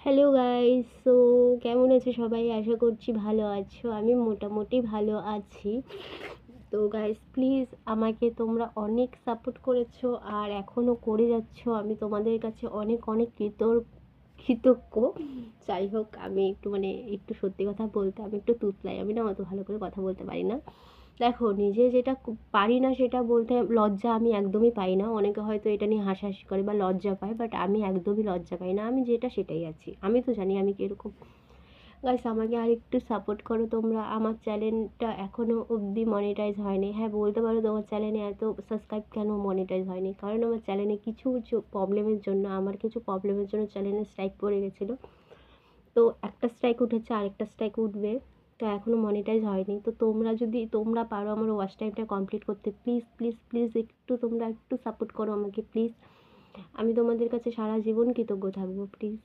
Hello guys, so কেমন আছো সবাই? আশা করছি ভালো আছো। আমি মোটামুটি ভালো আছি। তো গাইস, প্লিজ আমাকে তোমরা অনেক সাপোর্ট করেছো আর এখনও করে যাচ্ছো। আমি তোমাদের কাছে অনেক অনেক কৃতজ্ঞ। যাই হোক, আমি একটু সত্যি কথা বলতে আমি একটু তুতলাই। আমি না অত ভালো করে কথা বলতে পারি না। দেখো, নিজে যেটা পারি না সেটা বলতে লজ্জা আমি একদমই পাই না। অনেকে হয়তো এটা নিয়ে হাসাহাসি করে বা লজ্জা পায়, বাট আমি একদমই লজ্জা পাই না। আমি যেটা সেটাই আছি। আমি তো জানি আমি কীরকম। গাইস, আমাকে আর একটু সাপোর্ট করো তোমরা। আমার চ্যানেলটা এখনও অবধি মনিটাইজ হয়নি। হ্যাঁ, বলতে পারো তোমার চ্যানেলে এত সাবস্ক্রাইব কেন মনিটাইজ হয়নি? কারণ আমার চ্যানেলে কিছু কিছু প্রবলেমের জন্য চ্যানেলে স্ট্রাইক পড়ে গেছিলো। তো একটা স্ট্রাইক উঠেছে, আরেকটা স্ট্রাইক উঠবে। তো এখনও মনিটাইজ হয়নি। তো তোমরা পারো আমার ওয়াচ টাইমটা কমপ্লিট করতে, প্লিজ প্লিজ প্লিজ তোমরা একটু সাপোর্ট করো আমাকে প্লিজ। আমি তোমাদের কাছে সারা জীবন কৃতজ্ঞ থাকবো, প্লিজ।